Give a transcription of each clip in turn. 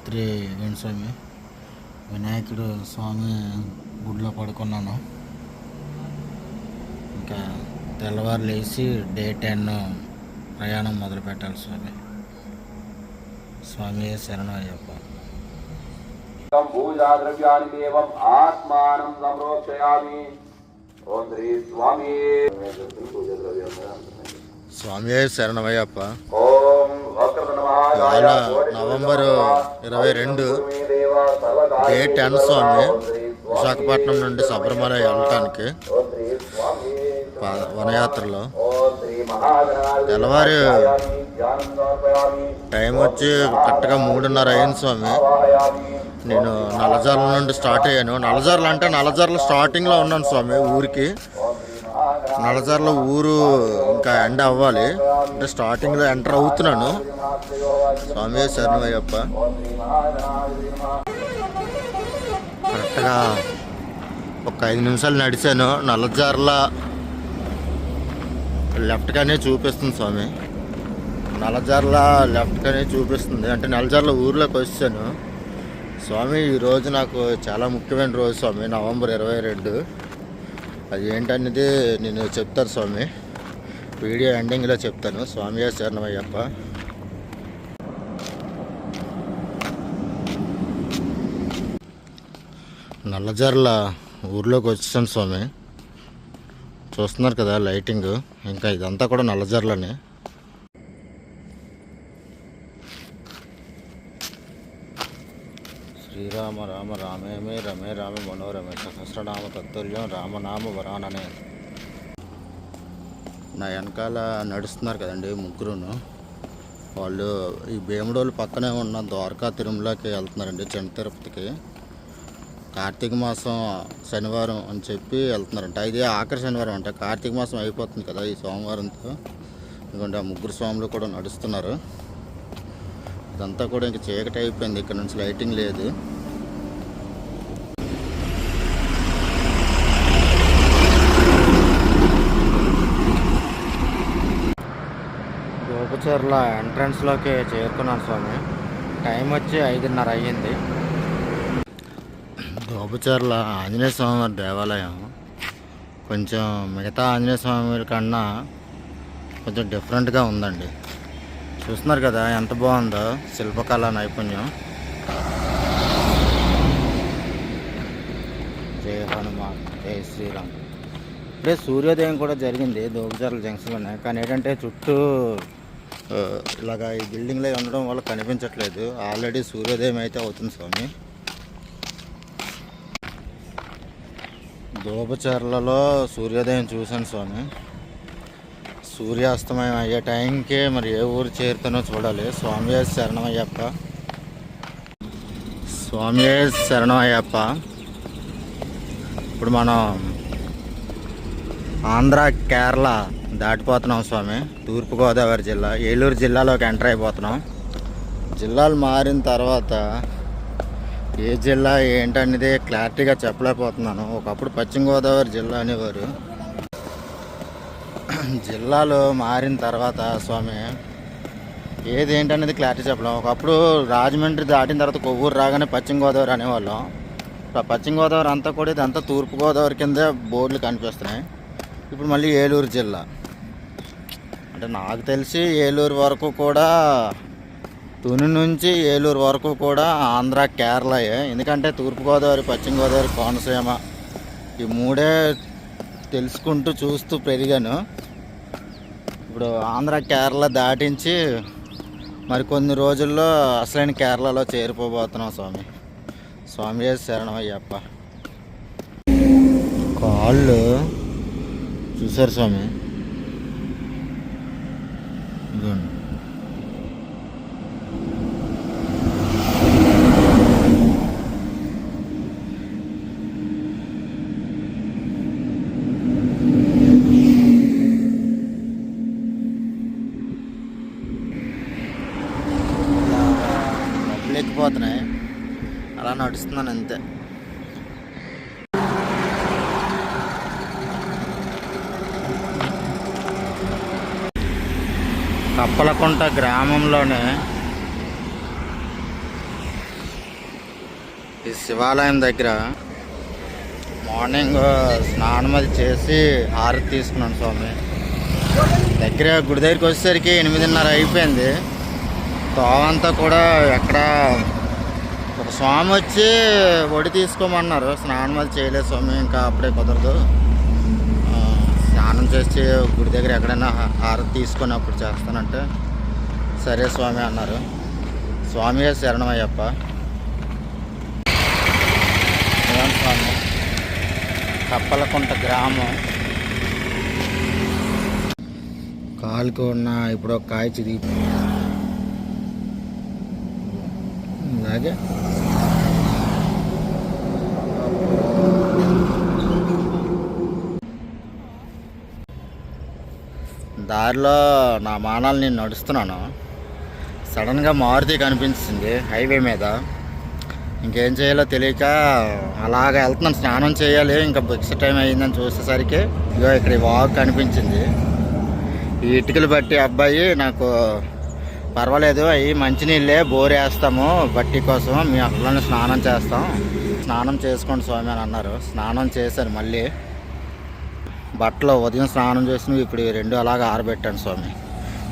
రాత్రి ఏంటి స్వామి వినాయకుడు స్వామి గుడిలో పడుకున్నాను. ఇంకా తెల్లవారు లేచి డే 10 ప్రయాణం మొదలు పెట్టాలి స్వామి. స్వామి శరణం అయ్యప్ప. పూజా ద్రవ్యాన్ని దేవం ఆత్మానం సంరోక్షయామి. ఓం శ్రీ స్వామి. స్వామి శరణమయ్యప్ప. ఓం ఇవాళ నవంబర్ 22 డే 10 స్వామి. విశాఖపట్నం నుండి శబరిమల వెళ్ళటానికి వనయాత్రలో తెల్లవారి టైం వచ్చి కరెక్ట్గా 3:30 అయింది స్వామి. నేను నల్లజర్ల నుండి స్టార్ట్ అయ్యాను. నల్లజర్ల స్టార్టింగ్లో ఉన్నాను స్వామి. ఊరికి నల్లజర్ల ఊరు ఇంకా ఎండ్ అవ్వాలి, అంటే స్టార్టింగ్లో ఎంటర్ అవుతున్నాను. స్వామి శరణమయ్యప్ప. కరెక్ట్గా ఒక 5 నిమిషాలు నడిచాను. నల్లజర్ల లెఫ్ట్గానే చూపిస్తుంది స్వామి. నల్లజర్ల లెఫ్ట్గానే చూపిస్తుంది, అంటే నల్లజర్ల ఊర్లోకి వచ్చాను స్వామి. ఈరోజు నాకు చాలా ముఖ్యమైన రోజు స్వామి, నవంబర్ 22. అది ఏంటనేది నేను చెప్తాను స్వామి, వీడియో ఎండింగ్లో చెప్తాను. స్వామి శరణమయ్యప్ప. నల్లజర్ల ఊర్లోకి వచ్చాను స్వామి. చూస్తున్నారు కదా లైటింగ్, ఇంకా ఇదంతా కూడా నల్లజర్లనే. శ్రీరామ రామ రామేమే రమే రామే మనోరమే సహస్రనామ తత్తుల్యం రామనామ వరాననే. నా వెనకాల నడుస్తున్నారు కదండి ముగ్గురును. వాళ్ళు ఈ భీముడోళ్ళు పక్కనే ఉన్న ద్వారకా తిరుమలకి వెళ్తున్నారండి, చిన్న తిరుపతికి. కార్తీక మాసం శనివారం అని చెప్పి వెళ్తున్నారంట. ఇది ఆఖరి శనివారం అంట. కార్తీక మాసం అయిపోతుంది కదా ఈ సోమవారంతో. ఎందుకంటే ఆ ముగ్గురు స్వాములు కూడా నడుస్తున్నారు. ఇదంతా కూడా ఇంక చీకటి అయిపోయింది, ఇక్కడ నుంచి లైటింగ్ లేదు. గోపచర్ల ఎంట్రన్స్లోకి చేరుకున్నాను స్వామి. టైం వచ్చి 5:30 అయ్యింది. గోపచర్ల ఆంజనేయ స్వామి వారి దేవాలయం కొంచెం మిగతా ఆంజనేయ స్వామి కన్నా కొంచెం డిఫరెంట్గా ఉందండి. చూస్తున్నారు కదా ఎంత బాగుందో శిల్పకళా నైపుణ్యం. జయ హనుమాన్, జయ శ్రీరామ్. ఇప్పుడే సూర్యోదయం కూడా జరిగింది గోపచర్ల జంక్షన్లోనే. కానీ ఏంటంటే చుట్టూ ఇలాగా ఈ బిల్డింగ్లో ఉండడం వల్ల కనిపించట్లేదు. ఆల్రెడీ సూర్యోదయం అయితే అవుతుంది స్వామి. గోపచర్లలో సూర్యోదయం చూశాను స్వామి. సూర్యాస్తమయం అయ్యే టైంకే మరి ఏ ఊరు చేరుతానో చూడాలి. స్వామి శరణమయ్యప్ప. స్వామి శరణమయ్యప్ప. ఇప్పుడు మనం ఆంధ్ర కేరళ దాటిపోతున్నాం స్వామి. తూర్పుగోదావరి జిల్లా ఏలూరు జిల్లాలోకి ఎంటర్ అయిపోతున్నాం. జిల్లాలు మారిన తర్వాత ఏ జిల్లా ఏంటనేది క్లారిటీగా చెప్పలేకపోతున్నాను. ఒకప్పుడు పశ్చిమ గోదావరి జిల్లా అనేవారు. జిల్లాలు మారిన తర్వాత స్వామి ఏది ఏంటనేది క్లారిటీ చెప్పలేం. ఒకప్పుడు రాజమండ్రి దాటిన తర్వాత కొవ్వూరు రాగానే పశ్చిమ గోదావరి అనేవాళ్ళం. పశ్చిమ గోదావరి అంతా కూడా ఇదంతా తూర్పుగోదావరి కింద బోర్డులు కనిపిస్తున్నాయి. ఇప్పుడు మళ్ళీ ఏలూరు జిల్లా. అంటే నాకు తెలిసి ఏలూరు వరకు కూడా, తుని నుంచి ఏలూరు వరకు కూడా ఆంధ్ర కేరళయే. ఎందుకంటే తూర్పుగోదావరి, పశ్చిమ గోదావరి, కోనసీమ ఈ మూడే తెలుసుకుంటూ చూస్తూ పెరిగాను. ఇప్పుడు ఆంధ్ర కేరళ దాటించి మరికొన్ని రోజుల్లో అసలైన కేరళలో చేరిపోబోతున్నాం స్వామి. స్వామి శరణమయ్యప్ప. కాళ్ళు చూసారు స్వామి. ఇదిగోండి. ఎక్కిపోతున్నాయి, అలా నడుస్తున్నాను అంతే. కప్పలకుంట గ్రామంలోనే శివాలయం దగ్గర మార్నింగ్ స్నానం అది చేసి హారతి తీసుకున్నాను స్వామి. గుడి దగ్గరికి వచ్చేసరికి 8:30 అయిపోయింది. తోవంతా కూడా ఎక్కడ ఒక స్వామి వచ్చి ఒడి తీసుకోమన్నారు. స్నానం అది చేయలేదు స్వామి, ఇంకా అప్పుడే కుదరదు. స్నానం చేసి గుడి దగ్గర ఎక్కడైనా హారతి తీసుకొని అప్పుడు చేస్తానంటే సరే స్వామి అన్నారు. స్వామి శరణమయ్యప్ప. స్వామి కప్పలకుంట గ్రామం. కాలుకు ఉన్న ఇప్పుడు ఒక కాయ చిరిగి అలాగే దారిలో నా మానాలు నేను నడుస్తున్నాను. సడన్గా మారుతి కనిపించింది హైవే మీద. ఇంకేం చేయాలో తెలియక అలాగ వెళ్తున్నాను. స్నానం చేయాలి, ఇంకా బుక్స్ టైం అయిందని చూసేసరికి ఇగో ఇక్కడ వాక్ కనిపించింది. ఈ ఇటుకలు బట్టి అబ్బాయి నాకు పర్వాలేదు అవి మంచినీళ్ళే, బోర్ వేస్తాము బట్టి కోసం, మేము అట్లనే స్నానం చేస్తాం, స్నానం చేసుకోండి స్వామి అని అన్నారు. స్నానం చేశాను. మళ్ళీ బట్టలు ఉదయం స్నానం చేసినవి ఇప్పుడు 2 అలాగ ఆరబెట్టాను స్వామి.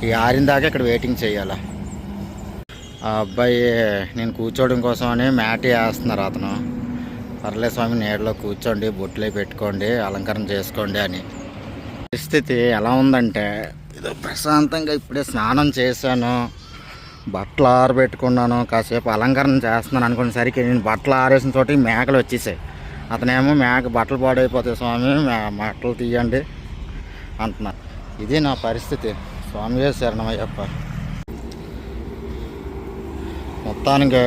ఈ ఆరిన దాకా ఇక్కడ వెయిటింగ్ చేయాలి. ఆ అబ్బాయి నేను కూర్చోవడం కోసం అని మ్యాట్ వేస్తున్నారు. అతను పర్లేదు స్వామి నీడలో కూర్చోండి, బొట్లే పెట్టుకోండి, అలంకరణ చేసుకోండి అని. పరిస్థితి ఎలా ఉందంటే ఏదో ప్రశాంతంగా ఇప్పుడే స్నానం చేశాను, బట్టలు ఆరబెట్టుకున్నాను, కాసేపు అలంకరణ చేస్తున్నాను అనుకునేసరికి నేను బట్టలు ఆరేసిన చోటికి మేకలు వచ్చేసాయి. అతనేమో బట్టలు పాడైపోతాయి స్వామి, బట్టలు తీయండి అంటున్నారు. ఇది నా పరిస్థితి. స్వామి శరణమయ్యప్ప. మొత్తానికి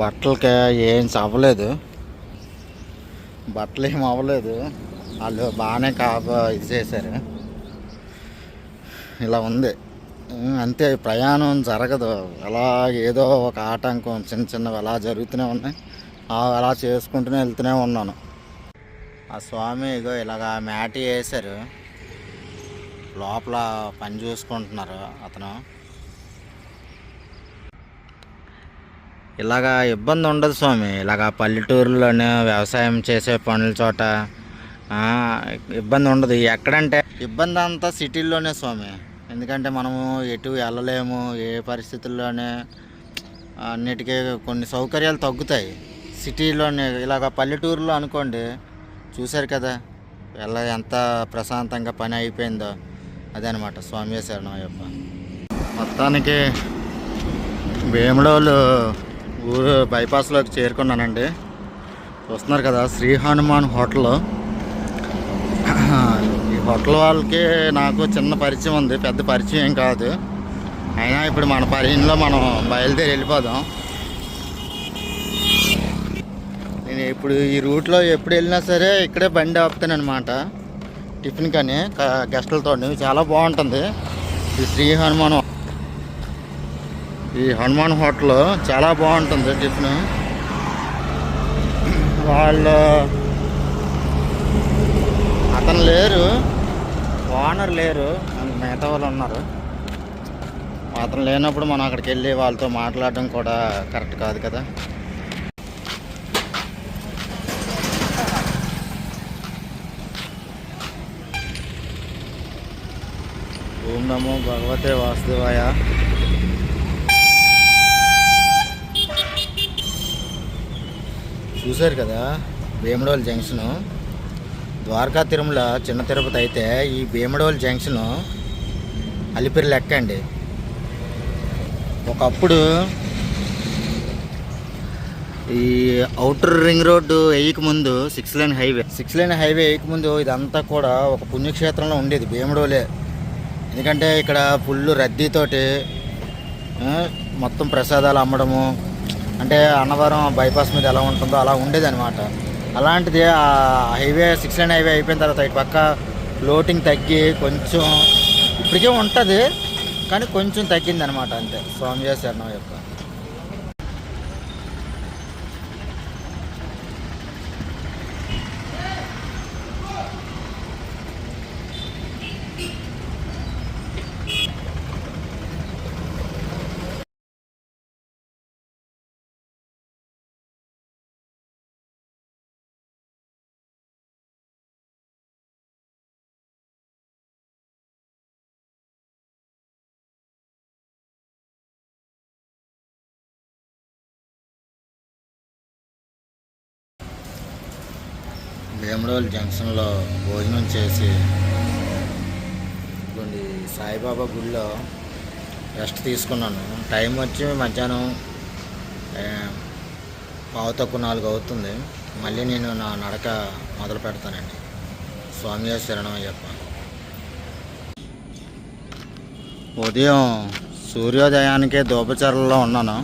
బట్టలకి ఏం అవ్వలేదు, బట్టలు ఏం అవ్వలేదు. వాళ్ళు బాగానే ఇది చేశారు. ఇలా ఉంది అంతే. ప్రయాణం జరగదు, అలా ఏదో ఒక ఆటంకం చిన్నవి అలా జరుగుతూనే ఉన్నాయి. అలా చేసుకుంటూనే వెళ్తూనే ఉన్నాను. ఆ స్వామి ఇగో ఇలాగా మ్యాట్ వేశారు, లోపల పని చూసుకుంటున్నారు అతను. ఇలాగా ఇబ్బంది ఉండదు స్వామి. ఇలాగా పల్లెటూరులోనే వ్యవసాయం చేసే పనుల చోట ఇబ్బంది ఉండదు. ఎక్కడంటే ఇబ్బంది అంతా సిటీల్లోనే స్వామి. ఎందుకంటే మనము ఎటు వెళ్ళలేము, ఏ పరిస్థితుల్లోనే అన్నిటికీ కొన్ని సౌకర్యాలు తగ్గుతాయి సిటీలోనే. ఇలాగ పల్లెటూరులో అనుకోండి, చూశారు కదా ఎంత ప్రశాంతంగా పని అయిపోయిందో. అదనమాట. స్వామి శరణమయ్యప్ప. మొత్తానికి భీమడోలు ఊరు బైపాస్లోకి చేరుకున్నానండి. చూస్తున్నారు కదా శ్రీ హనుమాన్ హోటల్. ఈ హోటల్ వాళ్ళకి నాకు చిన్న పరిచయం ఉంది, పెద్ద పరిచయం ఏం కాదు. అయినా ఇప్పుడు మన పరిచయంలో మనం బయలుదేరి వెళ్ళిపోదాం. నేను ఇప్పుడు ఈ రూట్లో ఎప్పుడు వెళ్ళినా సరే ఇక్కడే బండి ఆపుతాను అనమాట, టిఫిన్ కానీ గెస్టులతో. చాలా బాగుంటుంది ఈ హనుమాన్ హోటల్ చాలా బాగుంటుంది టిఫిన్. వాళ్ళు అతను లేరు, ఓనర్ లేరు, మిగతా వాళ్ళు ఉన్నారు. అతను లేనప్పుడు మనం అక్కడికి వెళ్ళి వాళ్ళతో మాట్లాడడం కూడా కరెక్ట్ కాదు కదా. ఓం నమో భగవతే వాసుదేవాయ. చూశారు కదా భీమడోల్ జంక్షను. ద్వారకా తిరుమల చిన్న తిరుపతి అయితే ఈ భీమడోల్ జంక్షను అలిపిరి లెక్క అండి. ఒకప్పుడు ఈ అవుటర్ రింగ్ రోడ్డు వేయకముందు 6 లేన్ హైవే వేయకముందు ఇదంతా కూడా ఒక పుణ్యక్షేత్రంలో ఉండేది భీమడోలే. ఎందుకంటే ఇక్కడ ఫుల్ రద్దీతోటి మొత్తం ప్రసాదాలు అమ్మడము, అంటే అన్నవరం బైపాస్ మీద ఎలా ఉంటుందో అలా ఉండేది అనమాట. అలాంటిది ఆ హైవే 6 లేన్ హైవే అయిపోయిన తర్వాత ఇటు పక్క లోటింగ్ తగ్గి కొంచెం ఇప్పటికే ఉంటుంది కానీ కొంచెం తగ్గింది అనమాట, అంతే. స్వామి శరణం యొక్క భీమడోల్ జంక్షన్లో భోజనం చేసి కొన్ని సాయిబాబా గుడిలో రెస్ట్ తీసుకున్నాను. టైం వచ్చి మధ్యాహ్నం 3:45 అవుతుంది. మళ్ళీ నేను నా నడక మొదలు పెడతానండి. స్వామి శరణం అయ్యప్ప. ఉదయం సూర్యోదయానికి దూపచర్లలో ఉన్నాను,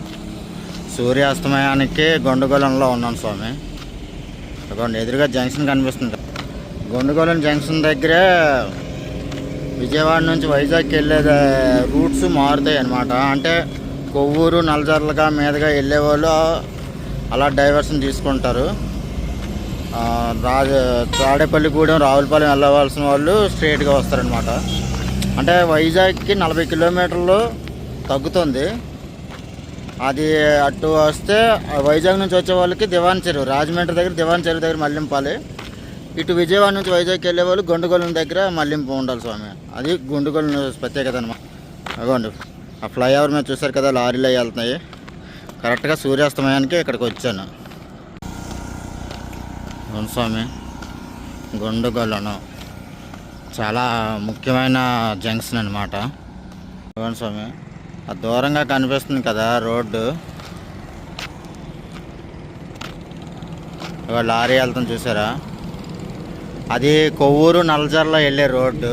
సూర్యాస్తమయానికి గొండుగొలంలో ఉన్నాను స్వామి. ఇదిగోండి ఎదురుగా జంక్షన్ కనిపిస్తుంది. గొండుగొలం జంక్షన్ దగ్గరే విజయవాడ నుంచి వైజాగ్కి వెళ్ళే రూట్స్ మారుతాయి అన్నమాట. అంటే కొవ్వూరు నల్లజర్లగా మీదుగా వెళ్ళేవాళ్ళు అలా డైవర్షన్ తీసుకుంటారు. తాడేపల్లిగూడెం రావులపాలెం వెళ్ళవలసిన వాళ్ళు స్ట్రైట్గా వస్తారనమాట. అంటే వైజాగ్కి 40 కిలోమీటర్లు తగ్గుతుంది. అది అటు వస్తే వైజాగ్ నుంచి వచ్చే వాళ్ళకి దివాన్ చెరువు, రాజమండ్రి దగ్గర దివాన్ చెరువు దగ్గర మల్లింపాలి. ఇటు విజయవాడ నుంచి వైజాగ్కి వెళ్ళే వాళ్ళు గొండుగొలం దగ్గర మల్లింపు ఉండాలి స్వామి. అది గొండుగొలం ప్రత్యేకత అనమాట. అదిగోండి ఆ ఫ్లైఓవర్ మీద చూసారు కదా, లారీలు అవి వెళ్తున్నాయి. కరెక్ట్గా సూర్యాస్తమయానికి ఇక్కడికి వచ్చాను. అవును స్వామి, గొండుగొలం చాలా ముఖ్యమైన జంక్షన్ అనమాట. అవును స్వామి, ఆ దూరంగా కనిపిస్తుంది కదా రోడ్డు, లారీ వెళ్తాం చూసారా, అది కొవ్వూరు నల్లజర్ల వెళ్ళే రోడ్డు.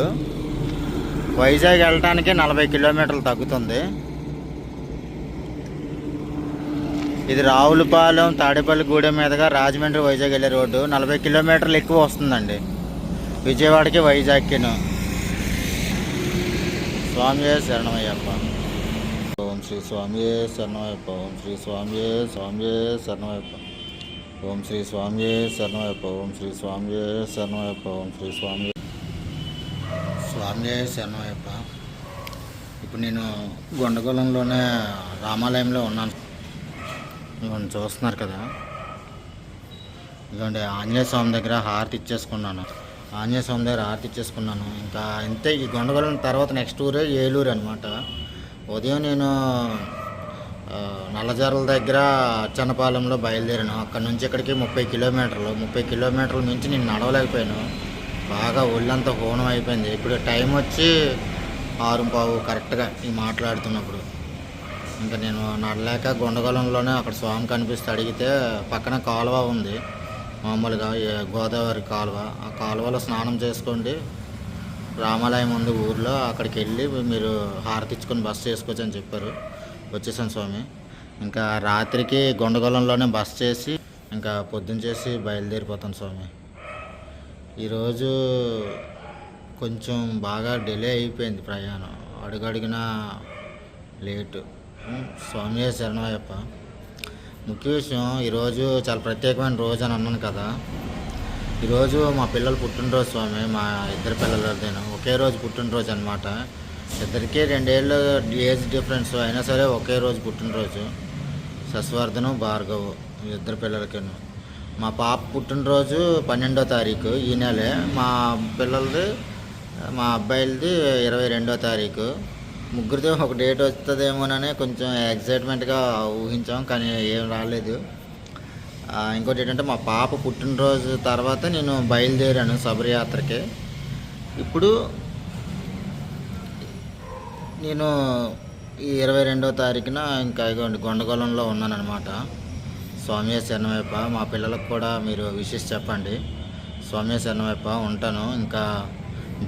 వైజాగ్ వెళ్ళటానికి 40 కిలోమీటర్లు తగ్గుతుంది. ఇది రావులపాలెం తాడేపల్లిగూడెం మీదుగా రాజమండ్రి వైజాగ్ వెళ్ళే రోడ్డు. 40 కిలోమీటర్లు ఎక్కువ వస్తుందండి విజయవాడకి వైజాగ్కిను. స్వామియే శరణమయ్యప్ప. ఓం శ్రీ స్వామియే శరణమయ్యప్ప. ఓం శ్రీ స్వామియే శరణమయ్యప్ప. ఓం శ్రీ స్వామియే శరణమయ్యప్ప. ఓం శ్రీ స్వామియే శరణమయ్యప్ప. ఓం శ్రీ స్వామియే శరణమయ్యప్ప. ఇప్పుడు నేను గొండగొలంలోనే రామాలయంలో ఉన్నాను. ఇవన్నీ చూస్తున్నారు కదా, ఇదిగోండి ఆంజనేయ స్వామి దగ్గర హారతి ఇచ్చేసుకున్నాను. ఇంకా అంతే. ఈ గొండగొలం తర్వాత నెక్స్ట్ ఊరే ఏలూరు అనమాట. ఉదయం నేను నల్లజర్ల దగ్గర అచ్చన్నపాలెంలో బయలుదేరాను. అక్కడ నుంచి ఇక్కడికి 30 కిలోమీటర్లు నుంచి నేను నడవలేకపోయాను. బాగా ఒళ్ళంతా హోనం అయిపోయింది. ఇప్పుడు టైం వచ్చి 6:15 కరెక్ట్గా ఈ మాట్లాడుతున్నప్పుడు. ఇంకా నేను నడలేక గొండగొలంలోనే అక్కడ స్వామి కనిపిస్తే అడిగితే పక్కన కాలువ ఉంది, మామూలుగా గోదావరి కాలువ. ఆ కాలువలో స్నానం చేసుకోండి, రామాలయం ఉంది ఊర్లో, అక్కడికి వెళ్ళి మీరు హారతి ఇచ్చుకొని బస్ చేసుకోవచ్చు అని చెప్పారు. వచ్చేసాను స్వామి. ఇంకా రాత్రికి గొండగొలంలోనే బస్ చేసి ఇంకా పొద్దున్న చేసి బయలుదేరిపోతాను స్వామి. ఈరోజు కొంచెం బాగా డిలే అయిపోయింది ప్రయాణం, అడుగడుగునా లేటు. స్వామియే శరణమయ్యప్ప. ముఖ్య విషయం, ఈరోజు చాలా ప్రత్యేకమైన రోజు అని అన్నాను కదా. ఈరోజు మా పిల్లలు పుట్టినరోజు స్వామి. మా ఇద్దరు పిల్లలదేను ఒకే రోజు పుట్టినరోజు అనమాట. ఇద్దరికి 2 ఏళ్ళు ఏజ్ డిఫరెన్స్ అయినా సరే ఒకే రోజు పుట్టినరోజు. శశవర్ధను, భార్గవ్ ఇద్దరు పిల్లలకేను. మా పాప పుట్టినరోజు 12వ తారీఖు ఈ నెలే. మా పిల్లలది, మా అబ్బాయిలది 22వ తారీఖు. ముగ్గురితో ఒక డేట్ వస్తుందేమోనని కొంచెం ఎక్సైట్మెంట్గా ఊహించాం, కానీ ఏం రాలేదు. ఇంకోటి ఏంటంటే మా పాప పుట్టినరోజు తర్వాత నేను బయలుదేరాను శబరియాత్రకి. ఇప్పుడు నేను ఈ 22వ తారీఖున ఇంకా ఇగోండి గొండగొలంలో ఉన్నానన్నమాట. స్వామియే శరణమయ్యప్ప. మా పిల్లలకు కూడా మీరు విషెస్ చెప్పండి. స్వామియే శరణమయ్యప్ప. ఉంటాను. ఇంకా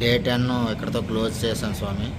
డే 10 ఇక్కడితో క్లోజ్ చేశాను స్వామి.